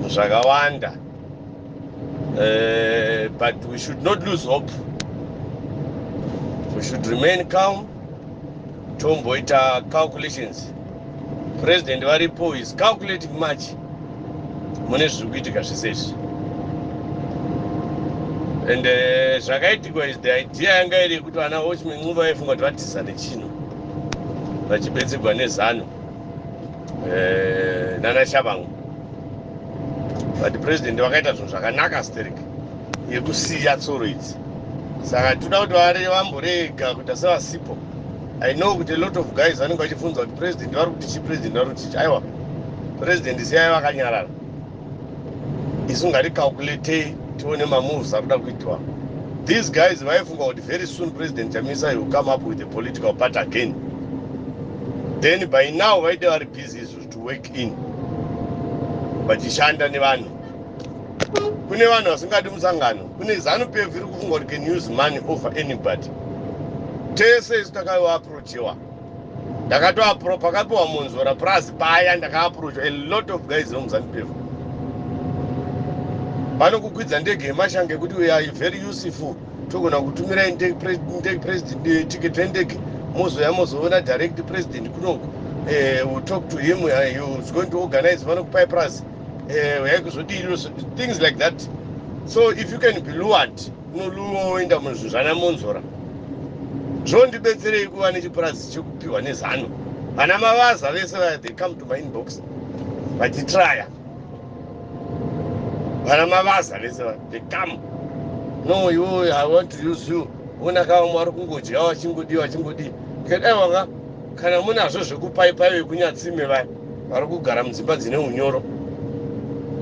zvakawanda, but we should not lose hope. We should remain calm. Tomboita calculations. President varipo is calculating much mune zviri kuitika zvese. And zvakaitikwa is the idea yanga iri kuti vana watchmen nguva vaifunga kuti vatiza nechino vachipedzegwa nezano nana Shabangu. But the president vakaita zvinhu zvakanaka sterek yekusiya tsoro idzi. Saka toda kuti vari vamborega kuti asavasipo. I know kuti a lot of guys vanenge vachifunza kuti president vari kutichi, president vari kutichi. Aiwa, president siyai vakanyarara. Isu ngaticalculate tione mamoves ari kuda kuitwa. These guys vaifunga kuti very soon president Chamisa will come up with a political part again. Then by now vaide vari busy to work in. Vachishanda nevanhu. Kune vanhu vasingadi musangano. Kune ZANU-PF iri kufunga kuti can use money over anybody. Tese isu takaiapproachiwa. Pakatoapproachiwa Monzora plus paya ndakaapproachiwa a lot of guys vemuZANU-PF. Vanokukwidza ndege yemashange kuti we are very useful. Togona kutumira president ticket rendege. Mozoona direct president kunongo. We'll talk to him. He's going to organize vanokupai plus. Things like that. So if you can be lured, unoenda muzvana Monzora. Zvondibetserei kuva nechipurazi chekupiwa nezano. Vana mavaza vese they come to my inbox vachitraya. Vana mavaza vese they come. No, I want to use you. Una kama mwari kungodya wachingodi. Kedaiwanga kana munazvo zvekupaipai kunyatsime vari kugara mudzimba dzine unyoro.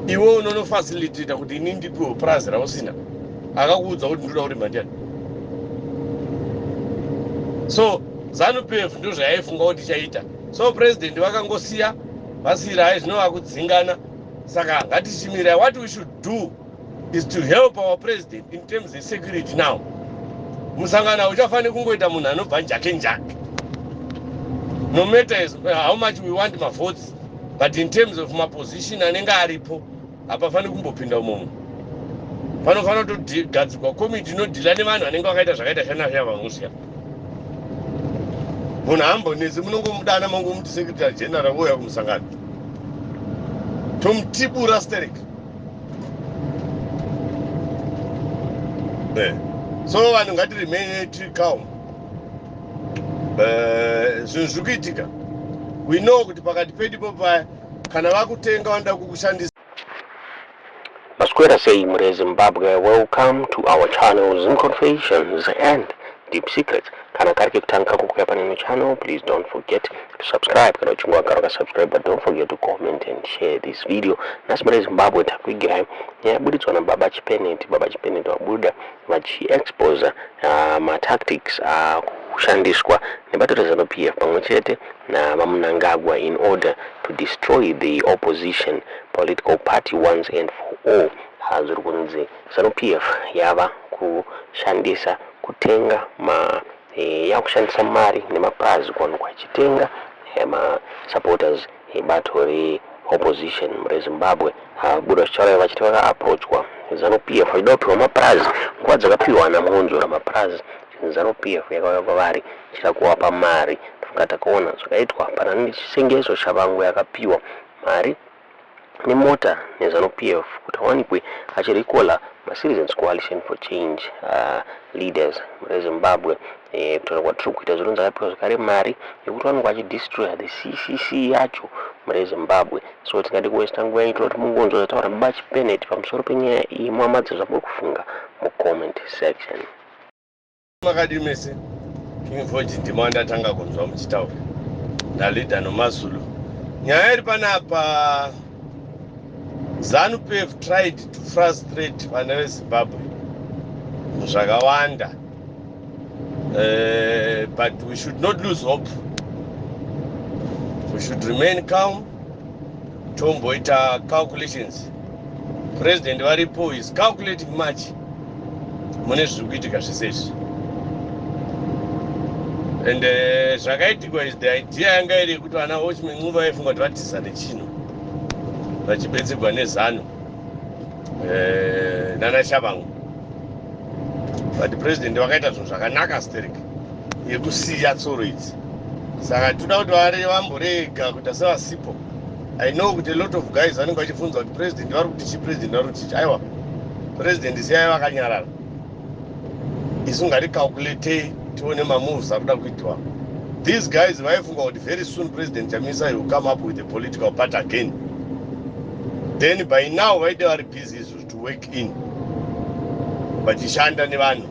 Iwe unonofacilitate kuti ini ndipiwe purazi rausina. Akakuudza kuti ndoda kurima ndiani. So ZANU-PF ndo zvaifunga kuti chaita. So president vakangosiya vasira hai zvinova kudzingana. Saka ngatichimira. What we should do is to help our president in terms of security now. Musangana uchafanira kungoita munhu anobva njake. No matter how much we want my votes, but in terms of my position anenge aripo, hapafaniri kumbopinda umomo. Panofanira kutogadzirwa komiti inodhila nevanhu vanenge vakaita zvakaita shanasha vangosiya. Munhu haambonetsi munongomudana mangomuti secretary general ouya kumusangano. Tomutibura sterek. So vanhu ngatiremain tiri calm. Zvinhu zviri kuitika. We know kuti pakati pedipo paya kana vakutenga vanoda kukushandisa. Masquera say Mure Zimbabwe, welcome to our channel Zim Confessions and Deep Secrets. Kana kariki kutanka kukuya panino channel, please don't forget to subscribe. Kana uchungwa karoka subscribe, but don't forget to comment and share this video. Nasi Mure Zimbabwe takwigira yabuditswa na Baba Chipeneti wabuda vachi expose ma tactics kushandiswa nebato ZANU-PF pamwechete na Mnangagwa in order to destroy the opposition political party once and for all. Hazuri kunzi ZANU-PF yava kushandisa kutenga yakushandisa mari nemaprazi kwanu kwachitenga ma supporters ebato re opposition Mure Zimbabwe buda chichara vachitaka approachwa ZANU-PF idopiwa maprazi nguva dzakapiwa na Monzora maprazi. ZANU-PF yakauya kwavari chitakuwapa mari. Takaona zvakaitwa pana nechisengezo Shabangu yakapiwa mari nemota neZANU-PF kuti awanikwe achirikola Citizens Coalition for Change leaders Mure Zimbabwe. Kutaura kwatiri kuita zvinonzi akapiwa zvakare mari yekuti vanenge vachidestroya the CCC yacho Mure Zimbabwe. So tingade kuwesta nguva yaitwa kuti mungonzo zataura Baba Chipeneti pamusoro penyaya iyi. Muhamadzi zvamuri kufunga mucomment section. Makadi mese King Forge ndima ndatanga kunzwa muchitaura ndalida noMazulu. Nyaya iri panapa ZANU-PF tried to frustrate vana veZimbabwe zvakawanda, but we should not lose hope. We should remain calm. Tomboita calculations. President varipo is calculating much mune zviri kuitika zvese. And zvakaitikwa is the idea yanga iri kuti vana watchmen nguva vaifunga kuti vatiza nechino vachipedzegwa nezano. nana Shabangu. But the president wakaita zvinhu zvakanaka sterek yekusiya tsoro idzi. Saka toda kuti vari vamborega kuti asivasipo. I know kuti a lot of guys vanenge vachifunza kuti president vari kuti chi president vari kuti chi. Aiwa, president siyai vakanyarara. Isu ngaticalculate tione mamoves ari kuda kuitwa. These guys vaifunga kuti very soon President Chamisa will come up with a political part again. Then by now vaide vari busy to work in. Vachishanda nevanhu.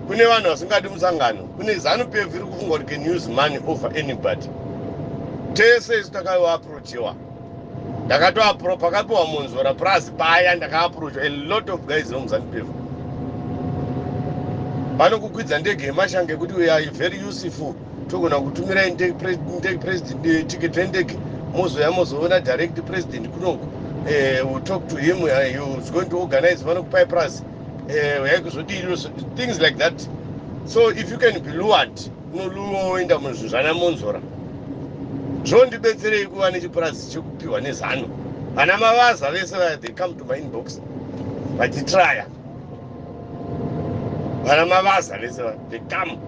Kune vanhu vasingadi musangano. Kune ZANU-PF iri kufunga kuti can use money over anybody. Tese isu takaivaapproachiwa. Pakatoapropaakapiwa Monzora plus paya ndakaapproachwa a lot of guys vemuZANU-PF. Vanokukwidza ndege yemashange kuti we are very useful. Togona kutumira president ticket rendege mozoona direct president kunongo. We'll talk to him. He's going to organize vanokupai plus. Things like that. So if you can be lured, unoenda muzvana Monzora. Zvondibetserei kuva nechipurazi chekupiwa neZANU. Vana mavaza vese they come to my inbox vachitraya. Vana mavaza vese they come.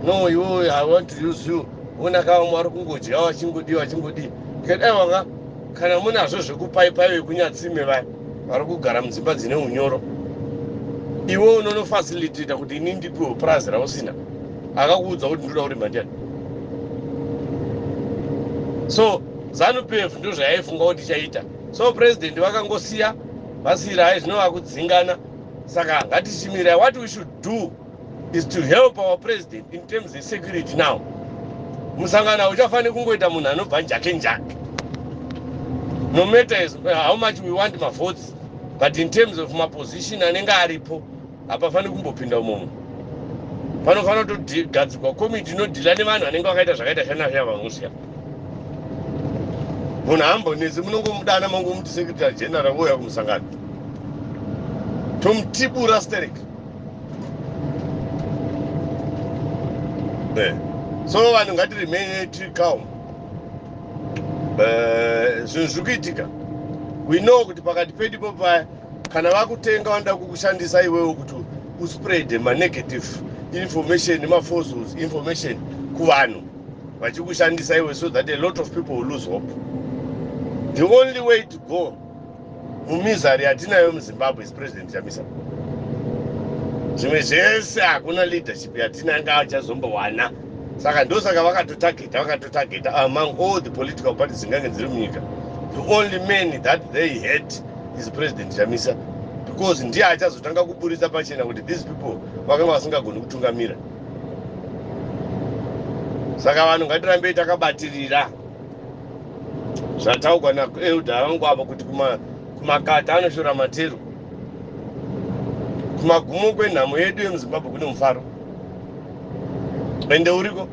No, I want to use you. Una kama mwari kungodya wachingodi. Kedaiwanga kana munazvo zvekupaipai kunyatsime vari kugara mudzimba dzine unyoro. Iwe unonofacilitate kuti ini ndipiwe purazi rausina. Akakuudza kuti ndoda kurima ndiani. So ZANU-PF ndo zvayaifunga kuti chaita. So president vakangosiya vasiyira hai zvinova kudzingana. Saka ngatichimira. What we should do is to help our president in terms of security now. Musangana uchafanira kungoita munhu anobva njake. No matter how much we want my votes, but in terms of my position anenge aripo, hapafaniri kumbopinda umomo. Panofanira kutogadzikwa komiti inodhila nevanhu vanenge vakaita zvakaita shanasha vanosiya. Munhu haambonetsi munongomudana mangomuti secretary general ouya kumusangano. Tomutibura sterek. So vanhu ngatiremain tiri calm. Zvinhu zviri kuitika. We know kuti pakati pedu paya kana vakutenga vanoda kukushandisa iwewe kuti uspread negative information false information kuvanhu vachikushandisa iwe so that a lot of people will lose hope. The only way to go mumizari yatinayo muZimbabwe is President Chamisa. Zvimwe zvese hakuna leadership yatinanga achazombowana. Saka ndosaka vakatotageta among all the political parties dzingange dziri munyika. The only man that they hate is President Chamisa, because ndiye achazotanga kuburitsa pachena kuti these people vakanga vasingagoni kutungamira. Saka vanhu ngatirambei takabatirira zvataugwa naEuda vangu apa kuti kumakata anoshora matero. Kumagumo kwenhamo yedu yemuZimbabwe kune mufaro. Ende uriko